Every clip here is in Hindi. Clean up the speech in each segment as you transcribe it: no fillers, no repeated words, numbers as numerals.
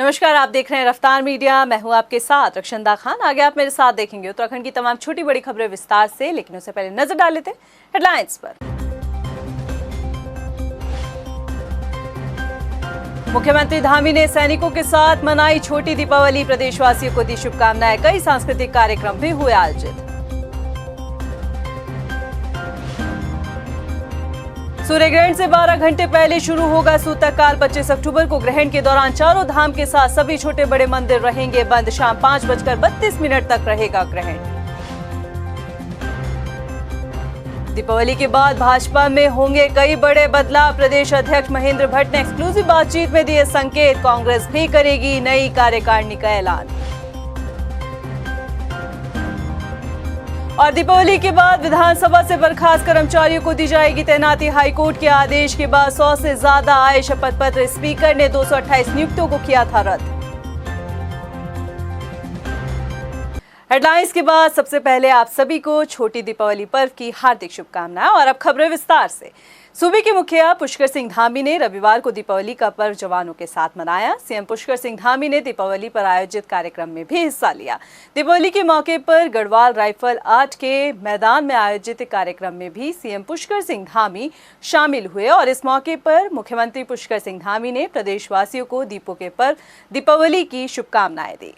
नमस्कार, आप देख रहे हैं रफ्तार मीडिया। मैं हूं आपके साथ रक्षंदा खान। आगे आप मेरे साथ देखेंगे उत्तराखंड की तमाम छोटी बड़ी खबरें विस्तार से, लेकिन उससे पहले नजर डाल लेते हैं हेडलाइंस पर। मुख्यमंत्री धामी ने सैनिकों के साथ मनाई छोटी दीपावली, प्रदेशवासियों को दी शुभकामनाएं। कई सांस्कृतिक कार्यक्रम भी हुए आयोजित। सूर्य ग्रहण से 12 घंटे पहले शुरू होगा सूतक काल। 25 अक्टूबर को ग्रहण के दौरान चारों धाम के साथ सभी छोटे बड़े मंदिर रहेंगे बंद। शाम 5:32 तक रहेगा ग्रहण। दीपावली के बाद भाजपा में होंगे कई बड़े बदलाव। प्रदेश अध्यक्ष महेंद्र भट्ट ने एक्सक्लूसिव बातचीत में दिए संकेत। कांग्रेस भी करेगी नई कार्यकारिणी का ऐलान। और दीपावली के बाद विधानसभा से बर्खास्त कर्मचारियों को दी जाएगी तैनाती। हाईकोर्ट के आदेश के बाद 100 से ज्यादा आए शपथ पत्र। स्पीकर ने 228 नियुक्तियों को किया था रद्द। हेडलाइंस के बाद सबसे पहले आप सभी को छोटी दीपावली पर्व की हार्दिक शुभकामनाएं। और अब खबरें विस्तार से। सूबे के मुखिया पुष्कर सिंह धामी ने रविवार को दीपावली का पर्व जवानों के साथ मनाया। सीएम पुष्कर सिंह धामी ने दीपावली पर आयोजित कार्यक्रम में भी हिस्सा लिया। दीपावली के मौके पर गढ़वाल राइफल 8 के मैदान में आयोजित कार्यक्रम में भी सीएम पुष्कर सिंह धामी शामिल हुए। और इस मौके पर मुख्यमंत्री पुष्कर सिंह धामी ने प्रदेशवासियों को दीपों के पर्व दीपावली की शुभकामनाएं दी।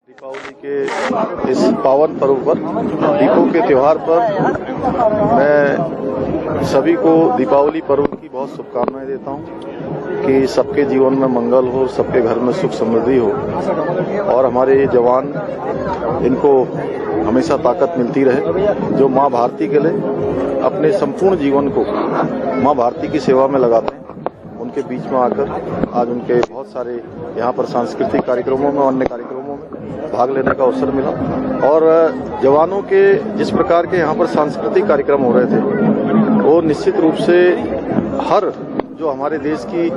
दीपावली के इस पावन पर्व पर, दीपों के त्योहार पर मैं सभी को दीपावली पर्व की बहुत शुभकामनाएं देता हूं कि सबके जीवन में मंगल हो, सबके घर में सुख समृद्धि हो और हमारे ये जवान, इनको हमेशा ताकत मिलती रहे जो माँ भारती के लिए अपने संपूर्ण जीवन को माँ भारती की सेवा में लगाते हैं। उनके बीच में आकर आज उनके बहुत सारे यहाँ पर सांस्कृतिक कार्यक्रमों में, अन्य कार्यक्रमों में भाग लेने का अवसर मिला। और जवानों के जिस प्रकार के यहाँ पर सांस्कृतिक कार्यक्रम हो रहे थे, वो निश्चित रूप से हर जो हमारे देश की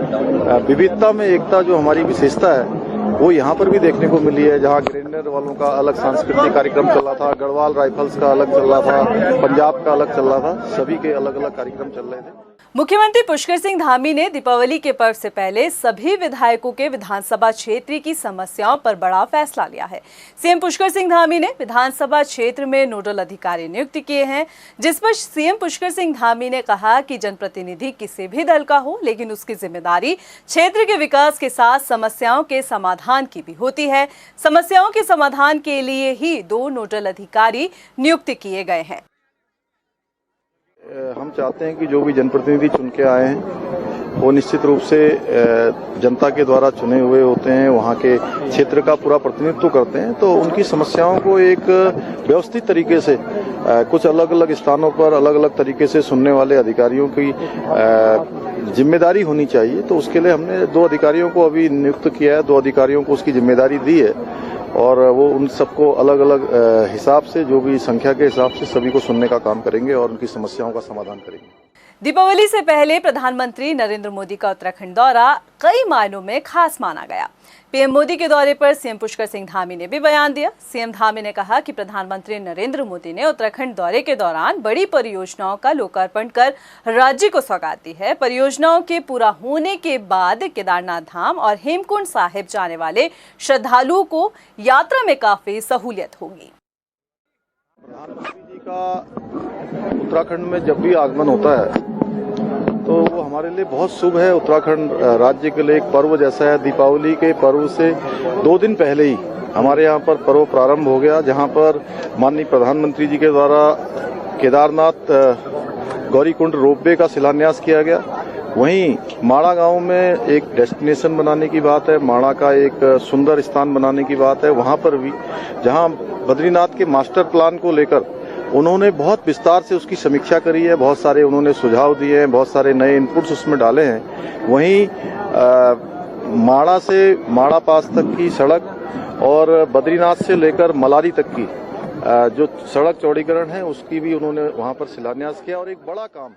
विविधता में एकता, जो हमारी विशेषता है, वो यहाँ पर भी देखने को मिली है। जहाँ ग्रेनेड वालों का अलग सांस्कृतिक कार्यक्रम चल रहा था, गढ़वाल राइफल्स का अलग चल रहा था, पंजाब का अलग चल रहा था, सभी के अलग अलग कार्यक्रम चल रहे थे। मुख्यमंत्री पुष्कर सिंह धामी ने दीपावली के पर्व से पहले सभी विधायकों के विधानसभा क्षेत्र की समस्याओं पर बड़ा फैसला लिया है। सीएम पुष्कर सिंह धामी ने विधानसभा क्षेत्र में नोडल अधिकारी नियुक्त किए हैं, जिस पर सीएम पुष्कर सिंह धामी ने कहा कि जनप्रतिनिधि किसी भी दल का हो, लेकिन उसकी जिम्मेदारी क्षेत्र के विकास के साथ समस्याओं के समाधान की भी होती है। समस्याओं के समाधान के लिए ही 2 नोडल अधिकारी नियुक्त किए गए हैं। हम चाहते हैं कि जो भी जनप्रतिनिधि चुन के आए हैं वो निश्चित रूप से जनता के द्वारा चुने हुए होते हैं, वहाँ के क्षेत्र का पूरा प्रतिनिधित्व करते हैं, तो उनकी समस्याओं को एक व्यवस्थित तरीके से कुछ अलग अलग स्थानों पर अलग अलग तरीके से सुनने वाले अधिकारियों की जिम्मेदारी होनी चाहिए। तो उसके लिए हमने 2 अधिकारियों को अभी नियुक्त किया है, 2 अधिकारियों को उसकी जिम्मेदारी दी है और वो उन सबको अलग अलग हिसाब से, जो भी संख्या के हिसाब से सभी को सुनने का काम करेंगे और उनकी समस्याओं का समाधान करेंगे। दीपावली से पहले प्रधानमंत्री नरेंद्र मोदी का उत्तराखंड दौरा कई मायनों में खास माना गया। पीएम मोदी के दौरे पर सीएम पुष्कर सिंह धामी ने भी बयान दिया। सीएम धामी ने कहा कि प्रधानमंत्री नरेंद्र मोदी ने उत्तराखंड दौरे के दौरान बड़ी परियोजनाओं का लोकार्पण कर राज्य को सौगात दी है। परियोजनाओं के पूरा होने के बाद केदारनाथ धाम और हेमकुंड साहिब जाने वाले श्रद्धालुओं को यात्रा में काफी सहूलियत होगी। प्रधानमंत्री जी का उत्तराखंड में जब भी आगमन होता है तो वो हमारे लिए बहुत शुभ है। उत्तराखंड राज्य के लिए एक पर्व जैसा है। दीपावली के पर्व से 2 दिन पहले ही हमारे यहाँ पर पर्व प्रारंभ हो गया, जहाँ पर माननीय प्रधानमंत्री जी के द्वारा केदारनाथ गौरीकुंड रोपवे का शिलान्यास किया गया। वहीं माणा गांव में एक डेस्टिनेशन बनाने की बात है, माणा का एक सुंदर स्थान बनाने की बात है। वहाँ पर भी जहाँ बद्रीनाथ के मास्टर प्लान को लेकर उन्होंने बहुत विस्तार से उसकी समीक्षा करी है, बहुत सारे उन्होंने सुझाव दिए हैं, बहुत सारे नए इनपुट्स उसमें डाले हैं। वहीं माणा से माणा पास तक की सड़क और बद्रीनाथ से लेकर मलारी तक की जो सड़क चौड़ीकरण है, उसकी भी उन्होंने वहां पर शिलान्यास किया और एक बड़ा काम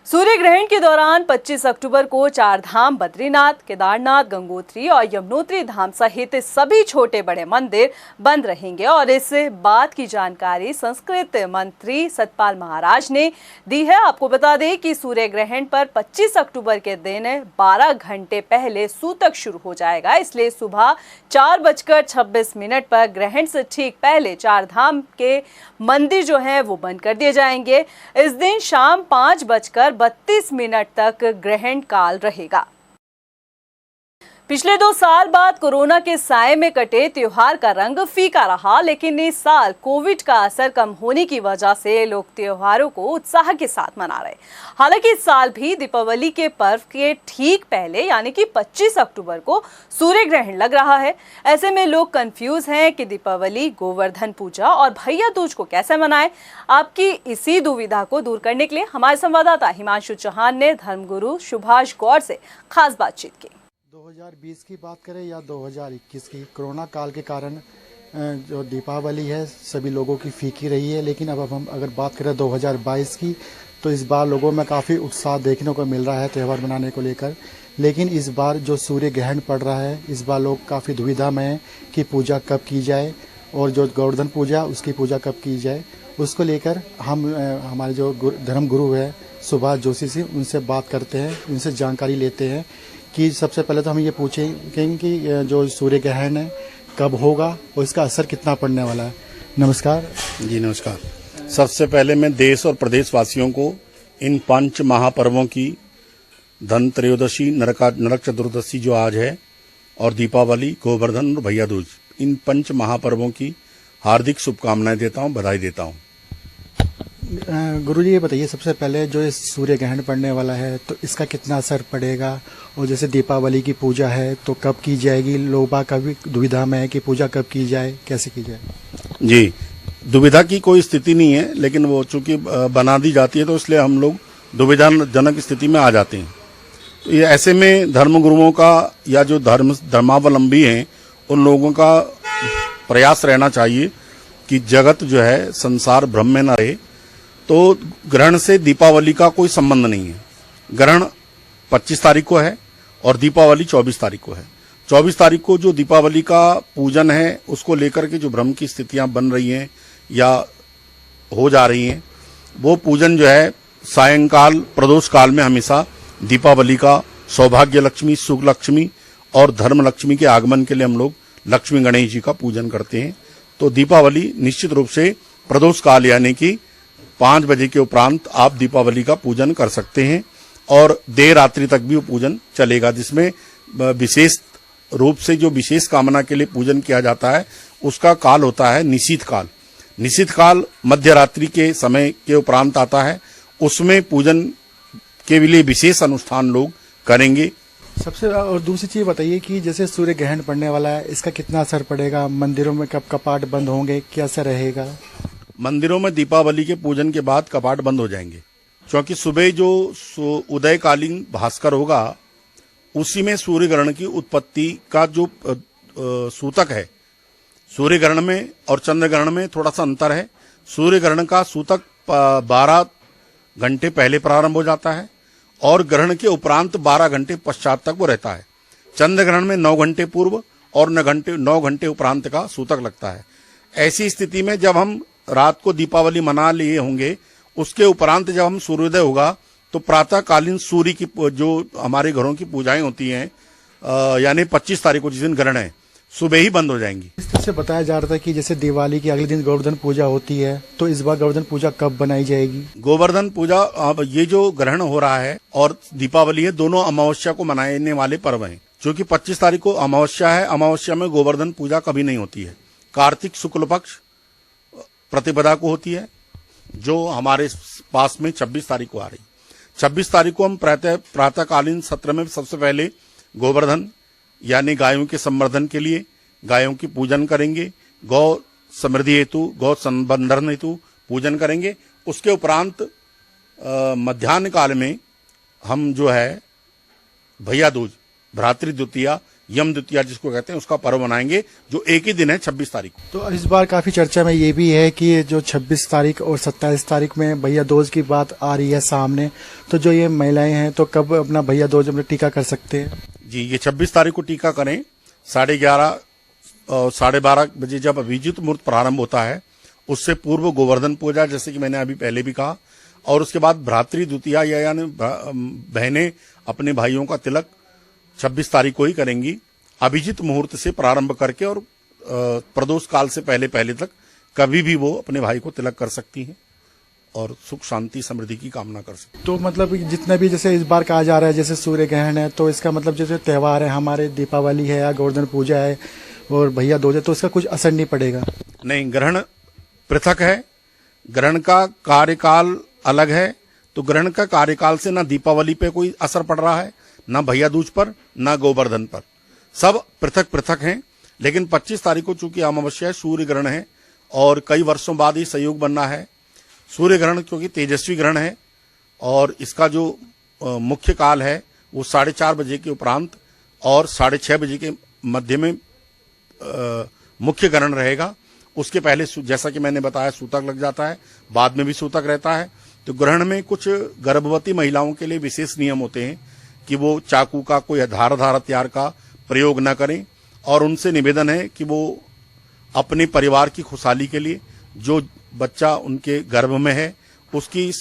सूर्य ग्रहण के दौरान 25 अक्टूबर को चार धाम बद्रीनाथ, केदारनाथ, गंगोत्री और यमुनोत्री धाम सहित सभी छोटे बड़े मंदिर बंद रहेंगे और इस बात की जानकारी संस्कृत मंत्री सतपाल महाराज ने दी है। आपको बता दें कि सूर्य ग्रहण पर 25 अक्टूबर के दिन 12 घंटे पहले सूतक शुरू हो जाएगा, इसलिए सुबह 4:26 पर ग्रहण से ठीक पहले चार धाम के मंदिर जो हैं वो बंद कर दिए जाएंगे। इस दिन शाम 5:32 तक ग्रहण काल रहेगा। पिछले 2 साल बाद कोरोना के साए में कटे त्योहार का रंग फीका रहा, लेकिन इस साल कोविड का असर कम होने की वजह से लोग त्योहारों को उत्साह के साथ मना रहे। हालांकि इस साल भी दीपावली के पर्व के ठीक पहले यानी कि 25 अक्टूबर को सूर्य ग्रहण लग रहा है। ऐसे में लोग कंफ्यूज हैं कि दीपावली, गोवर्धन पूजा और भैया दूज को कैसे मनाएं। आपकी इसी दुविधा को दूर करने के लिए हमारे संवाददाता हिमांशु चौहान ने धर्मगुरु सुभाष गौर से खास बातचीत की। 2020 की बात करें या 2021 की, कोरोना काल के कारण जो दीपावली है सभी लोगों की फीकी रही है। लेकिन अब हम अगर बात करें 2022 की, तो इस बार लोगों में काफ़ी उत्साह देखने को मिल रहा है त्यौहार मनाने को लेकर। लेकिन इस बार जो सूर्य ग्रहण पड़ रहा है, इस बार लोग काफ़ी दुविधा में हैं कि पूजा कब की जाए और जो गोवर्धन पूजा उसकी पूजा कब की जाए। उसको लेकर हम हमारे जो धर्म गुरु है सुभाष जोशी से उनसे बात करते हैं, उनसे जानकारी लेते हैं कि सबसे पहले तो हम ये पूछेंगे कि जो सूर्य ग्रहण है कब होगा और इसका असर कितना पड़ने वाला है। नमस्कार जी। नमस्कार। सबसे पहले मैं देश और प्रदेशवासियों को इन 5 महापर्वों की धन त्रयोदशी, नरक चतुर्दशी जो आज है, और दीपावली, गोवर्धन और भैया दूज, इन 5 महापर्वों की हार्दिक शुभकामनाएं देता हूं, बधाई देता हूं। गुरुजी ये बताइए, सबसे पहले जो इस सूर्य ग्रहण पड़ने वाला है तो इसका कितना असर पड़ेगा, और जैसे दीपावली की पूजा है तो कब की जाएगी, लोग का भी दुविधा में है कि पूजा कब की जाए, कैसे की जाए। जी, दुविधा की कोई स्थिति नहीं है, लेकिन वो चूंकि बना दी जाती है तो इसलिए हम लोग दुविधाजनक स्थिति में आ जाते हैं। तो ये ऐसे में धर्मगुरुओं का या जो धर्मावलंबी हैं उन लोगों का प्रयास रहना चाहिए कि जगत जो है, संसार भ्रम में न रहे। तो ग्रहण से दीपावली का कोई संबंध नहीं है। ग्रहण 25 तारीख को है और दीपावली 24 तारीख को है। 24 तारीख को जो दीपावली का पूजन है उसको लेकर के जो भ्रम की स्थितियां बन रही हैं या हो जा रही हैं, वो पूजन जो है सायंकाल प्रदोष काल में हमेशा दीपावली का सौभाग्य लक्ष्मी, सुख लक्ष्मी और धर्म लक्ष्मी के आगमन के लिए हम लोग लक्ष्मी गणेश जी का पूजन करते हैं। तो दीपावली निश्चित रूप से प्रदोष काल यानी कि 5 बजे के उपरांत आप दीपावली का पूजन कर सकते हैं और देर रात्रि तक भी वो पूजन चलेगा, जिसमें विशेष रूप से जो विशेष कामना के लिए पूजन किया जाता है उसका काल होता है निशीथ काल। निशीथ काल मध्य रात्रि के समय के उपरांत आता है। उसमें पूजन के लिए विशेष अनुष्ठान लोग करेंगे। सबसे और दूसरी चीज बताइए कि जैसे सूर्य ग्रहण पड़ने वाला है, इसका कितना असर पड़ेगा, मंदिरों में कब कपाट बंद होंगे, क्या असर रहेगा। मंदिरों में दीपावली के पूजन के बाद कपाट बंद हो जाएंगे, क्योंकि सुबह जो उदयकालीन भास्कर होगा उसी में सूर्य ग्रहण की उत्पत्ति का जो सूतक है, सूर्य ग्रहण में और चंद्र ग्रहण में थोड़ा सा अंतर है। सूर्य ग्रहण का सूतक 12 घंटे पहले प्रारंभ हो जाता है और ग्रहण के उपरांत 12 घंटे पश्चात तक वो रहता है। चंद्र ग्रहण में 9 घंटे पूर्व और 9 घंटे उपरांत का सूतक लगता है। ऐसी स्थिति में जब हम रात को दीपावली मना लिए होंगे, उसके उपरांत जब हम सूर्योदय होगा तो प्रातःकालीन सूर्य की जो हमारे घरों की पूजाएं होती हैं, यानी 25 तारीख को जिस दिन ग्रहण है, सुबह ही बंद हो जाएंगी। इस तरह से बताया जा रहा था कि जैसे दिवाली के अगले दिन गोवर्धन पूजा होती है, तो इस बार गोवर्धन पूजा कब बनाई जाएगी। गोवर्धन पूजा, अब ये जो ग्रहण हो रहा है और दीपावली है, दोनों अमावस्या को मनाने वाले पर्व हैं। क्योंकि 25 तारीख को अमावस्या है, अमावस्या में गोवर्धन पूजा कभी नहीं होती है। कार्तिक शुक्ल पक्ष प्रतिपदा को होती है, जो हमारे पास में 26 तारीख को आ रही। 26 तारीख को हम प्रातःकालीन सत्र में सबसे पहले गोवर्धन यानी गायों के संवर्धन के लिए गायों की पूजन करेंगे, गौ समृद्धि हेतु, गौ संवर्धन हेतु पूजन करेंगे। उसके उपरांत मध्याह्न काल में हम जो है भैया दूज, भ्रातृ द्वितीया यम द्वितीया जिसको कहते हैं उसका पर्व मनाएंगे, जो एक ही दिन है 26 तारीख को। तो इस बार काफी चर्चा में ये भी है कि जो 26 तारीख और 27 तारीख में भैया दूज की बात आ रही है सामने, तो जो ये महिलाएं हैं तो कब अपना भैया दूज में टीका कर सकते हैं? जी, ये 26 तारीख को टीका करें। 11:30 और 12:30 बजे जब अभिजीत मुहूर्त प्रारंभ होता है, उससे पूर्व गोवर्धन पूजा, जैसे कि मैंने अभी पहले भी कहा, और उसके बाद भ्रातृ द्वितीया यानी बहनें अपने भाइयों का तिलक 26 तारीख को ही करेंगी। अभिजीत मुहूर्त से प्रारंभ करके और प्रदोष काल से पहले तक कभी भी वो अपने भाई को तिलक कर सकती हैं और सुख शांति समृद्धि की कामना कर सकती हैं। तो मतलब जितना भी जैसे इस बार कहा जा रहा है जैसे सूर्य ग्रहण है, तो इसका मतलब जैसे त्योहार है हमारे, दीपावली है या गोवर्धन पूजा है और भैया दूज है, तो इसका कुछ असर नहीं पड़ेगा? नहीं, ग्रहण पृथक है, ग्रहण का कार्यकाल अलग है, तो ग्रहण का कार्यकाल से ना दीपावली पे कोई असर पड़ रहा है, ना भैया दूज पर, ना गोवर्धन पर, सब पृथक पृथक हैं। लेकिन 25 तारीख को चूंकि अमावस्या है, सूर्य ग्रहण है और कई वर्षों बाद ही संयोग बनना है। सूर्य ग्रहण क्योंकि तेजस्वी ग्रहण है और इसका जो मुख्य काल है वो 4:30 बजे के उपरांत और 6:30 बजे के मध्य में मुख्य ग्रहण रहेगा। उसके पहले जैसा कि मैंने बताया सूतक लग जाता है, बाद में भी सूतक रहता है। तो ग्रहण में कुछ गर्भवती महिलाओं के लिए विशेष नियम होते हैं कि वो चाकू का कोई धार हथियार का प्रयोग न करें और उनसे निवेदन है कि वो अपने परिवार की खुशहाली के लिए जो बच्चा उनके गर्भ में है उसकी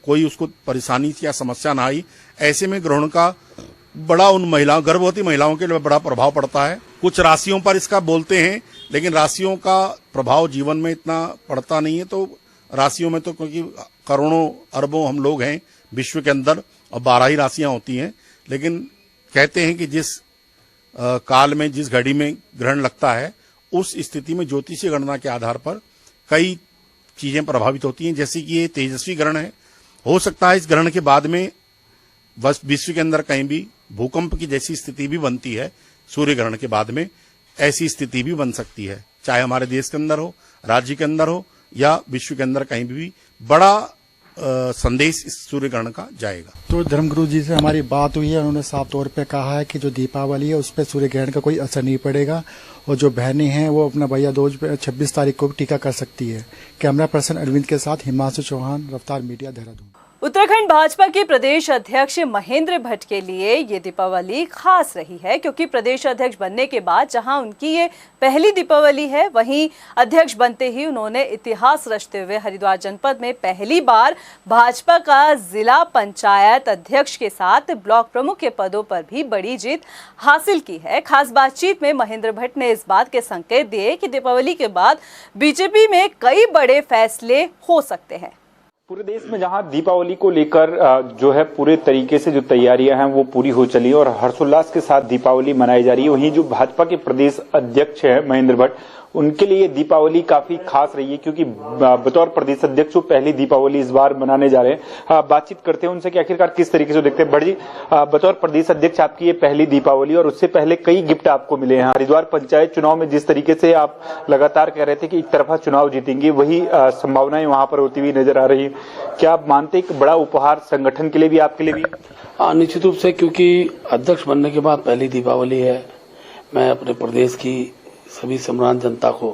कोई उसको परेशानी या समस्या ना आई। ऐसे में ग्रहण का बड़ा उन महिलाओं, गर्भवती महिलाओं के लिए बड़ा प्रभाव पड़ता है। कुछ राशियों पर इसका बोलते हैं, लेकिन राशियों का प्रभाव जीवन में इतना पड़ता नहीं है। तो राशियों में तो क्योंकि करोड़ों अरबों हम लोग हैं विश्व के अंदर और 12 ही राशियां होती हैं, लेकिन कहते हैं कि जिस काल में जिस घड़ी में ग्रहण लगता है उस स्थिति में ज्योतिषीय गणना के आधार पर कई चीजें प्रभावित होती हैं। जैसे कि ये तेजस्वी ग्रहण है, हो सकता है इस ग्रहण के बाद में बस विश्व के अंदर कहीं भी भूकंप की जैसी स्थिति भी बनती है। सूर्य ग्रहण के बाद में ऐसी स्थिति भी बन सकती है, चाहे हमारे देश के अंदर हो, राज्य के अंदर हो या विश्व के अंदर कहीं भी बड़ा संदेश इस सूर्य ग्रहण का जाएगा। तो धर्मगुरु जी से हमारी बात हुई है, उन्होंने साफ तौर पे कहा है कि जो दीपावली है उस पर सूर्य ग्रहण का कोई असर नहीं पड़ेगा और जो बहनें हैं वो अपना भैया दूज पे 26 तारीख को टीका कर सकती है। कैमरा पर्सन अरविंद के साथ हिमांशु चौहान, रफ्तार मीडिया, देहरादून। उत्तराखंड भाजपा के प्रदेश अध्यक्ष महेंद्र भट्ट के लिए ये दीपावली खास रही है, क्योंकि प्रदेश अध्यक्ष बनने के बाद जहां उनकी ये पहली दीपावली है, वहीं अध्यक्ष बनते ही उन्होंने इतिहास रचते हुए हरिद्वार जनपद में पहली बार भाजपा का जिला पंचायत अध्यक्ष के साथ ब्लॉक प्रमुख के पदों पर भी बड़ी जीत हासिल की है। खास बातचीत में महेंद्र भट्ट ने इस बात के संकेत दिए कि दीपावली के बाद बीजेपी में कई बड़े फैसले हो सकते हैं। पूरे देश में जहां दीपावली को लेकर जो है पूरे तरीके से जो तैयारियां हैं वो पूरी हो चली है और हर्षोल्लास के साथ दीपावली मनाई जा रही है, वहीं जो भाजपा के प्रदेश अध्यक्ष है महेंद्र भट्ट, उनके लिए दीपावली काफी खास रही है क्योंकि बतौर प्रदेश अध्यक्ष वो पहली दीपावली इस बार मनाने जा रहे हैं। बातचीत करते हैं उनसे कि आखिरकार किस तरीके से देखते हैं। भट्ट जी, बतौर प्रदेश अध्यक्ष आपकी ये पहली दीपावली और उससे पहले कई गिफ्ट आपको मिले हैं। हरिद्वार पंचायत चुनाव में जिस तरीके से आप लगातार कह रहे थे कि एक तरफा चुनाव जीतेंगे, वही संभावनाएं वहां पर होती हुई नजर आ रही है। क्या आप मानते हैं कि बड़ा उपहार संगठन के लिए भी, आपके लिए भी? निश्चित रूप से, क्योंकि अध्यक्ष बनने के बाद पहली दीपावली है। मैं अपने प्रदेश की सभी सम्रांत जनता को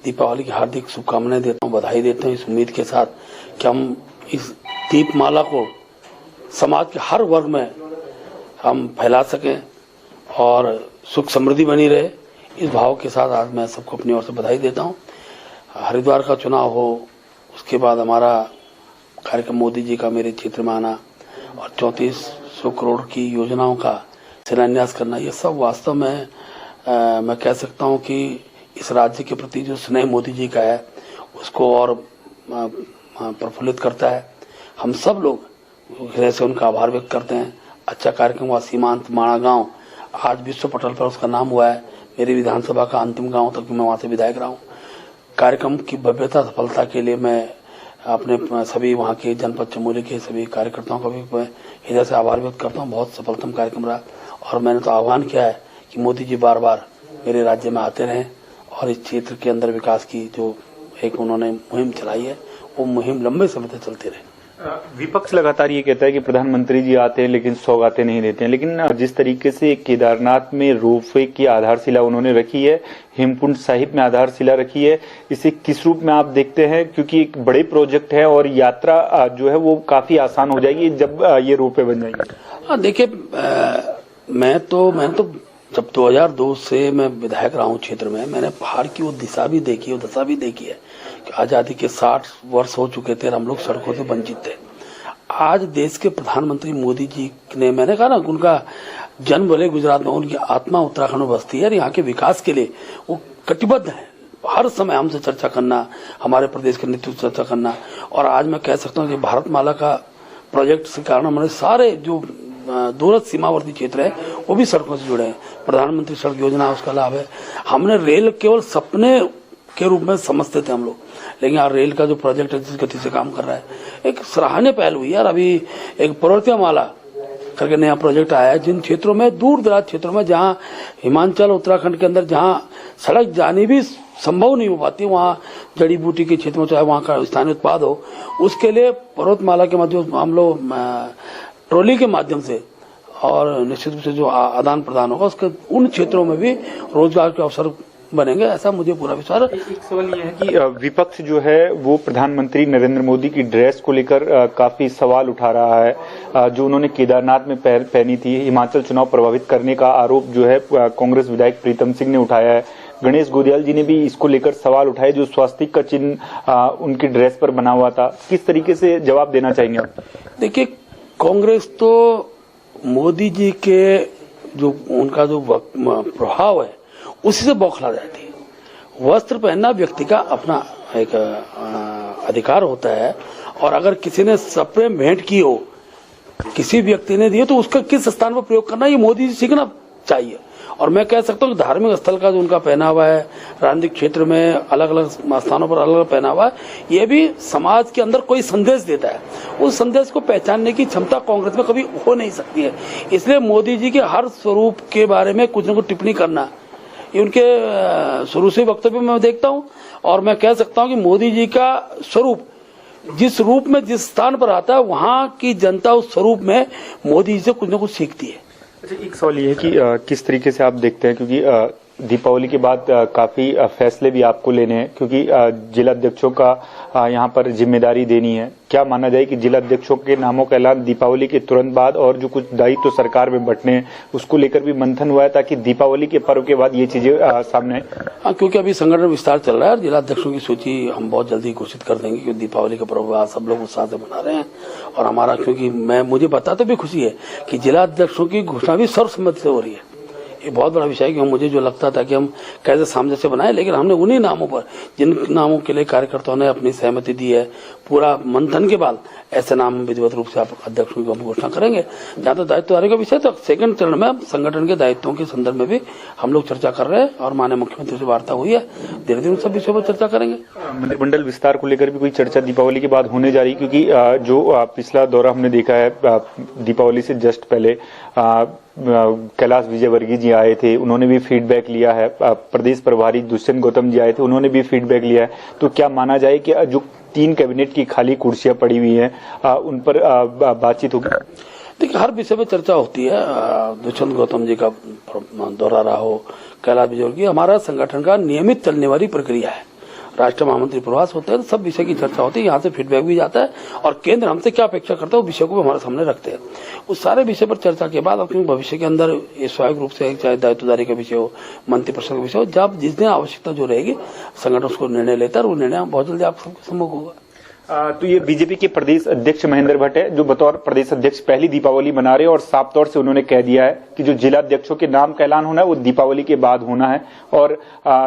दीपावली की हार्दिक शुभकामनाएं देता हूं, बधाई देता हूं, इस उम्मीद के साथ कि हम इस दीपमाला को समाज के हर वर्ग में हम फैला सकें और सुख समृद्धि बनी रहे। इस भाव के साथ आज मैं सबको अपनी ओर से बधाई देता हूं। हरिद्वार का चुनाव हो, उसके बाद हमारा कार्यक्रम मोदी जी का मेरे क्षेत्र में आना और 3400 करोड़ की योजनाओं का शिलान्यास करना, ये सब वास्तव में मैं कह सकता हूं कि इस राज्य के प्रति जो स्नेह मोदी जी का है उसको और प्रफुल्लित करता है। हम सब लोग हृदय से उनका आभार व्यक्त करते हैं। अच्छा कार्यक्रम हुआ, सीमांत माणा गांव आज विश्व पटल पर उसका नाम हुआ है। मेरी विधानसभा का अंतिम गांव तक मैं वहां से विधायक रहा हूं। कार्यक्रम की भव्यता सफलता के लिए मैं अपने सभी वहां के जनपद चमोली के सभी कार्यकर्ताओं का भी हृदय से आभार व्यक्त करता हूं। बहुत सफलतम कार्यक्रम रहा और मैंने तो आह्वान किया है कि मोदी जी बार बार मेरे राज्य में आते रहें और इस क्षेत्र के अंदर विकास की जो एक उन्होंने मुहिम चलाई है वो मुहिम लंबे समय तक चलती रहे। विपक्ष लगातार ये कहता है कि प्रधानमंत्री जी आते हैं लेकिन सौगातें नहीं देते हैं, लेकिन जिस तरीके से केदारनाथ में रोपवे की आधारशिला उन्होंने रखी है, हेमकुंड साहिब में आधारशिला रखी है, इसे किस रूप में आप देखते हैं? क्योंकि एक बड़े प्रोजेक्ट है और यात्रा जो है वो काफी आसान हो जाएगी जब ये रोपवे बन जाएगी। देखिए, मैंने तो जब 2002 से मैं विधायक रहा हूं क्षेत्र में, मैंने पहाड़ की वो दिशा भी देखी, वो दशा भी देखी है कि आजादी के 60 वर्ष हो चुके थे और हम लोग सड़कों से वंचित थे। आज देश के प्रधानमंत्री मोदी जी ने, मैंने कहा ना, उनका जन्म भले गुजरात में, उनकी आत्मा उत्तराखंड में बसती है और यहाँ के विकास के लिए वो कटिबद्ध है। हर समय हमसे चर्चा करना, हमारे प्रदेश के नेतृत्व चर्चा करना, और आज मैं कह सकता हूँ कि भारतमाला का प्रोजेक्ट के कारण हमारे सारे जो दूरस्थ सीमावर्ती क्षेत्र है वो भी सड़कों से जुड़े हैं। प्रधानमंत्री सड़क योजना, उसका लाभ है। हमने रेल केवल सपने के रूप में समझते थे हम लोग, लेकिन यार रेल का जो प्रोजेक्ट है जिस गति से काम कर रहा है, एक सराहनीय पहल हुई यार। अभी एक प्रवर्तियामाला करके नया प्रोजेक्ट आया है, जिन क्षेत्रों में, दूर दराज क्षेत्रों में, जहां हिमाचल उत्तराखंड के अंदर जहां सड़क जानी भी संभव नहीं हो पाती, वहां जड़ी बूटी के क्षेत्र में, चाहे वहां का स्थानीय उत्पाद हो, उसके लिए पर्वतमाला के माध्यम हम लोग ट्रॉली के माध्यम से, और निश्चित रूप से जो आदान प्रदान होगा उसके उन क्षेत्रों में भी रोजगार के अवसर बनेंगे, ऐसा मुझे पूरा विश्वास है। एक सवाल यह है कि विपक्ष जो है वो प्रधानमंत्री नरेंद्र मोदी की ड्रेस को लेकर काफी सवाल उठा रहा है। जो उन्होंने केदारनाथ में पहनी थी, हिमाचल चुनाव प्रभावित करने का आरोप जो है कांग्रेस विधायक प्रीतम सिंह ने उठाया है। गणेश गोदियाल जी ने भी इसको लेकर सवाल उठाए, जो स्वास्तिक का चिन्ह उनकी ड्रेस पर बना हुआ था। किस तरीके से जवाब देना चाहेंगे आप? देखिए, कांग्रेस तो मोदी जी के जो उनका जो प्रभाव है उसी से बौखला जाती है। वस्त्र पहनना व्यक्ति का अपना एक अधिकार होता है, और अगर किसी ने सप्रे भेंट की हो, किसी व्यक्ति ने दी, तो उसका किस स्थान पर प्रयोग करना, ये मोदी जी सीखना चाहिए। और मैं कह सकता हूँ कि धार्मिक स्थल का जो उनका पहनावा है, राजनीतिक क्षेत्र में अलग अलग स्थानों पर अलग अलग पहनावा है, ये भी समाज के अंदर कोई संदेश देता है। उस संदेश को पहचानने की क्षमता कांग्रेस में कभी हो नहीं सकती है। इसलिए मोदी जी के हर स्वरूप के बारे में कुछ न कुछ टिप्पणी करना, ये उनके शुरू से वक्तव्य में मैं देखता हूं। और मैं कह सकता हूं कि मोदी जी का स्वरूप जिस रूप में जिस स्थान पर आता है, वहां की जनता उस स्वरूप में मोदी जी से कुछ न कुछ सीखती है। अच्छा, एक सवाल ये है कि किस तरीके से आप देखते हैं, क्योंकि दीपावली के बाद काफी फैसले भी आपको लेने हैं, क्योंकि जिला अध्यक्षों का यहाँ पर जिम्मेदारी देनी है। क्या माना जाए कि जिला अध्यक्षों के नामों का ऐलान दीपावली के तुरंत बाद, और जो कुछ दायित्व तो सरकार में बंटने हैं उसको लेकर भी मंथन हुआ है, ताकि दीपावली के पर्व के बाद ये चीजें सामने आए? हाँ, क्योंकि अभी संगठन विस्तार चल रहा है और जिला अध्यक्षों की सूची हम बहुत जल्दी घोषित कर देंगे, क्योंकि दीपावली का पर्व सब लोग उत्साह से मना रहे हैं। और हमारा, क्योंकि मुझे बताते भी खुशी है कि जिला अध्यक्षों की घोषणा भी सर्वसम्मति से हो रही है। ये बहुत बड़ा विषय है कि मुझे जो लगता था कि हम कैसे सामंजस्य बनाए, लेकिन हमने उन्हीं नामों पर, जिन नामों के लिए कार्यकर्ताओं ने अपनी सहमति दी है, पूरा मंथन के बाद ऐसे नाम विधिवत रूप से आप अध्यक्षों की हम घोषणा करेंगे। जहां तक दायित्वधारी का विषय, तो सेकंड चरण में संगठन के दायित्वों के संदर्भ में भी हम लोग चर्चा कर रहे हैं, और माननीय मुख्यमंत्री से वार्ता हुई है। धीरे धीरे उन सब विषयों पर चर्चा करेंगे। मंत्रिमंडल विस्तार को लेकर भी कोई चर्चा दीपावली के बाद होने जा रही, क्योंकि जो पिछला दौरा हमने देखा है, दीपावली से जस्ट पहले कैलाश विजयवर्गीय जी आए थे, उन्होंने भी फीडबैक लिया है। प्रदेश प्रभारी दुष्यंत गौतम जी आए थे, उन्होंने भी फीडबैक लिया है। तो क्या माना जाए कि जो 3 कैबिनेट की खाली कुर्सियां पड़ी हुई हैं उन पर बातचीत होगी? देखिए, हर विषय पर चर्चा होती है। दुष्यंत गौतम जी का दौरा रहा हो, कैलाश विजयवर्गीय, हमारा संगठन का नियमित चलने वाली प्रक्रिया है। राष्ट्रीय महामंत्री प्रवास होते हैं, सब विषय की चर्चा होती है, यहाँ से फीडबैक भी जाता है, और केंद्र हमसे क्या अपेक्षा करता है उस विषय को भी हमारे सामने रखते हैं। उस सारे विषय पर चर्चा के बाद, क्योंकि भविष्य के अंदर ये स्वाभाविक रूप से, चाहे दायित्वदारी का विषय हो, मंत्रिपरिषद का विषय हो, जब जिस दिन आवश्यकता जो रहेगी संगठन उसको निर्णय लेता है, और वो निर्णय बहुत जल्दी आप सबको सम्मुख होगा। तो ये बीजेपी के प्रदेश अध्यक्ष महेंद्र भट्ट है, जो बतौर प्रदेश अध्यक्ष पहली दीपावली मना रहे हैं, और साफ तौर से उन्होंने कह दिया है कि जो जिला अध्यक्षों के नाम का ऐलान होना है वो दीपावली के बाद होना है। और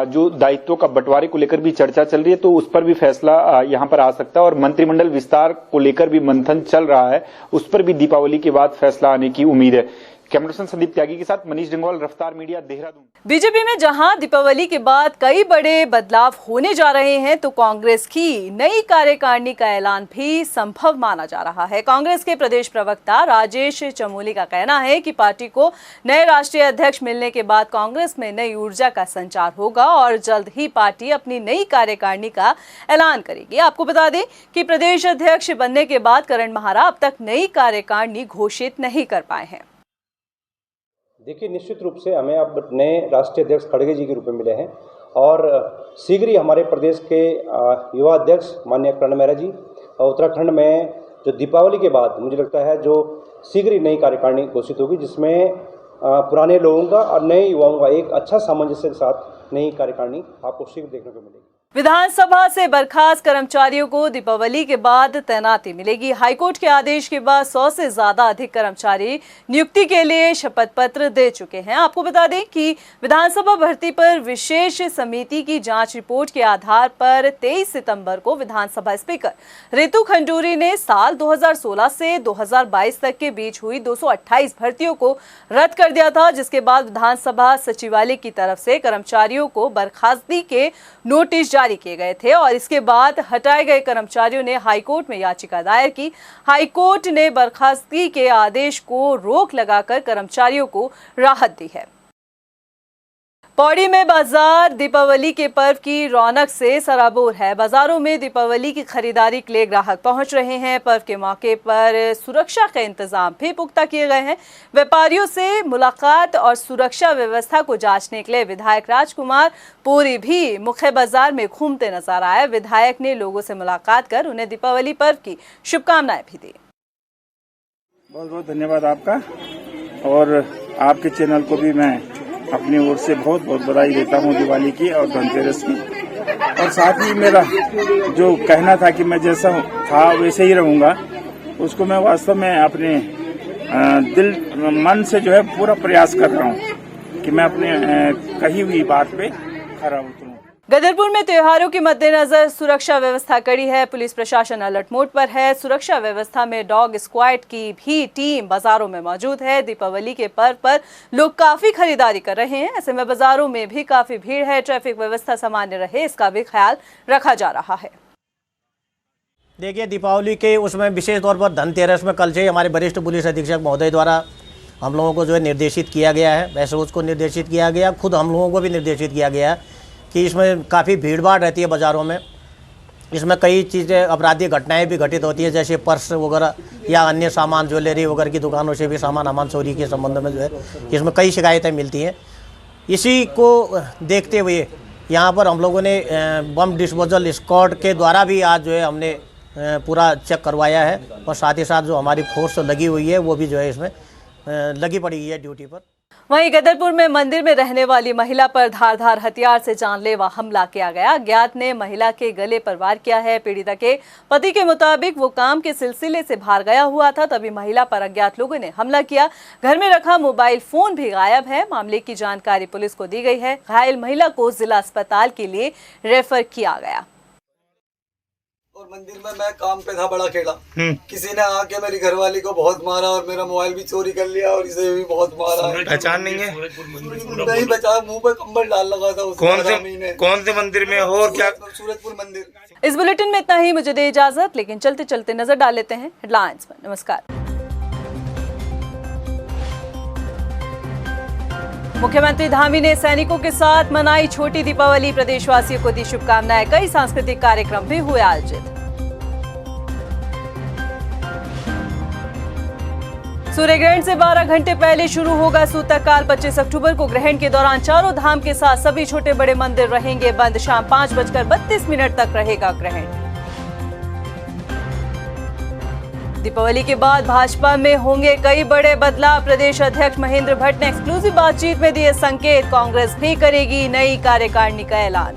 जो दायित्वों का बंटवारे को लेकर भी चर्चा चल रही है, तो उस पर भी फैसला यहाँ पर आ सकता है। और मंत्रिमंडल विस्तार को लेकर भी मंथन चल रहा है, उस पर भी दीपावली के बाद फैसला आने की उम्मीद है। कैमरा पर्सन संदीप त्यागी के साथ मनीष डंगवाल, रफ्तार मीडिया, देहरादून। बीजेपी में जहां दीपावली के बाद कई बड़े बदलाव होने जा रहे हैं, तो कांग्रेस की नई कार्यकारिणी का ऐलान भी संभव माना जा रहा है। कांग्रेस के प्रदेश प्रवक्ता राजेश चमोली का कहना है कि पार्टी को नए राष्ट्रीय अध्यक्ष मिलने के बाद कांग्रेस में नई ऊर्जा का संचार होगा और जल्द ही पार्टी अपनी नई कार्यकारिणी का ऐलान करेगी। आपको बता दें कि प्रदेश अध्यक्ष बनने के बाद करण माहरा अब तक नई कार्यकारिणी घोषित नहीं कर पाए हैं। देखिए, निश्चित रूप से हमें अब नए राष्ट्रीय अध्यक्ष खड़गे जी के रूप में मिले हैं और शीघ्र ही हमारे प्रदेश के युवा अध्यक्ष माननीय करण मेहरा जी और उत्तराखंड में जो दीपावली के बाद मुझे लगता है जो शीघ्र ही नई कार्यकारिणी घोषित होगी, जिसमें पुराने लोगों का और नए युवाओं का एक अच्छा सामंजस्य के साथ नई कार्यकारिणी आपको शीघ्र देखने को मिलेगी। विधानसभा से बर्खास्त कर्मचारियों को दीपावली के बाद तैनाती मिलेगी। हाईकोर्ट के आदेश के बाद 100 से ज्यादा अधिक कर्मचारी नियुक्ति के लिए शपथ पत्र दे चुके हैं। आपको बता दें कि विधानसभा भर्ती पर विशेष समिति की जांच रिपोर्ट के आधार पर 23 सितंबर को विधानसभा स्पीकर रितु खंडूरी ने साल 2016 से 2022 तक के बीच हुई 228 भर्तियों को रद्द कर दिया था, जिसके बाद विधानसभा सचिवालय की तरफ से कर्मचारियों को बर्खास्तगी के नोटिस जारी किए गए थे और इसके बाद हटाए गए कर्मचारियों ने हाईकोर्ट में याचिका दायर की। हाईकोर्ट ने बर्खास्तगी के आदेश को रोक लगाकर कर्मचारियों को राहत दी है। पौड़ी में बाजार दीपावली के पर्व की रौनक से सराबोर है। बाजारों में दीपावली की खरीदारी के लिए ग्राहक पहुंच रहे हैं। पर्व के मौके पर सुरक्षा के इंतजाम भी पुख्ता किए गए हैं। व्यापारियों से मुलाकात और सुरक्षा व्यवस्था को जांचने के लिए विधायक राजकुमार पुरी भी मुख्य बाजार में घूमते नजर आए। विधायक ने लोगों से मुलाकात कर उन्हें दीपावली पर्व की शुभकामनाएं भी दी। बहुत बहुत धन्यवाद आपका, और आपके चैनल को भी मैं अपनी ओर से बहुत बहुत बधाई देता हूँ दिवाली की और धनतेरस की। और साथ ही मेरा जो कहना था कि मैं जैसा था वैसे ही रहूंगा, उसको मैं वास्तव में अपने दिल मन से जो है पूरा प्रयास कर रहा हूँ कि मैं अपने कही हुई बात पे खरा उतरूं। गदरपुर में त्योहारों के मद्देनजर सुरक्षा व्यवस्था कड़ी है। पुलिस प्रशासन अलर्ट मोड पर है। सुरक्षा व्यवस्था में डॉग स्क्वाड की भी टीम बाजारों में मौजूद है। दीपावली के पर्व पर लोग काफी खरीदारी कर रहे हैं, ऐसे में बाजारों में भी काफी भीड़ है। ट्रैफिक व्यवस्था सामान्य रहे, इसका भी ख्याल रखा जा रहा है। देखिए, दीपावली के उसमें विशेष तौर पर धनतेरस में कल से हमारे वरिष्ठ पुलिस अधीक्षक महोदय द्वारा हम लोगों को जो है निर्देशित किया गया है, वैसे उसको निर्देशित किया गया, खुद हम लोगों को भी निर्देशित किया गया है कि इसमें काफ़ी भीड़ भाड़ रहती है बाज़ारों में। इसमें कई चीज़ें आपराधिक घटनाएं भी घटित होती है, जैसे पर्स वगैरह या अन्य सामान ज्वेलरी वगैरह की दुकानों से भी सामान चोरी के संबंध में जो है इसमें कई शिकायतें मिलती हैं। इसी को देखते हुए यहाँ पर हम लोगों ने बम डिस्पोजल स्क्वाड के द्वारा भी आज जो है हमने पूरा चेक करवाया है, और साथ ही साथ जो हमारी फोर्स लगी हुई है वो भी जो है इसमें लगी पड़ी हुई है ड्यूटी पर। वहीं गदरपुर में मंदिर में रहने वाली महिला पर धारदार हथियार से जानलेवा हमला किया गया। अज्ञात ने महिला के गले पर वार किया है। पीड़िता के पति के मुताबिक वो काम के सिलसिले से बाहर गया हुआ था, तभी महिला पर अज्ञात लोगों ने हमला किया। घर में रखा मोबाइल फोन भी गायब है। मामले की जानकारी पुलिस को दी गई है। घायल महिला को जिला अस्पताल के लिए रेफर किया गया। और मंदिर में मैं काम पे था, बड़ा खेला, किसी ने आके मेरी घरवाली को बहुत मारा और मेरा मोबाइल भी चोरी कर लिया और इसे भी बहुत मारा। पहचान नहीं है? नहीं बचा, मुंह पे कंबल डाल लगा था। कौन से मंदिर में हो और क्या? सूरजपुर मंदिर। इस बुलेटिन में इतना ही, मुझे दे इजाजत, लेकिन चलते चलते नजर डाल लेते हैं हेडलाइंस पर। नमस्कार। मुख्यमंत्री धामी ने सैनिकों के साथ मनाई छोटी दीपावली, प्रदेशवासियों को दी शुभकामनाएं। कई सांस्कृतिक कार्यक्रम भी हुए आयोजित। सूर्य ग्रहण से 12 घंटे पहले शुरू होगा सूतककाल। 25 अक्टूबर को ग्रहण के दौरान चारों धाम के साथ सभी छोटे बड़े मंदिर रहेंगे बंद। शाम 5:32 तक रहेगा ग्रहण। दीपावली के बाद भाजपा में होंगे कई बड़े बदलाव। प्रदेश अध्यक्ष महेंद्र भट्ट ने एक्सक्लूसिव बातचीत में दिए संकेत। कांग्रेस भी करेगी नई कार्यकारिणी का ऐलान।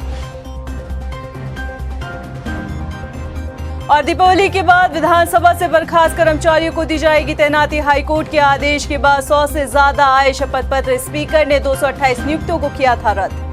और दीपावली के बाद विधानसभा से बर्खास्त कर्मचारियों को दी जाएगी तैनाती। हाईकोर्ट के आदेश के बाद 100 से ज्यादा आए शपथ पत्र। स्पीकर ने 228 नियुक्तियों को किया था रद्द।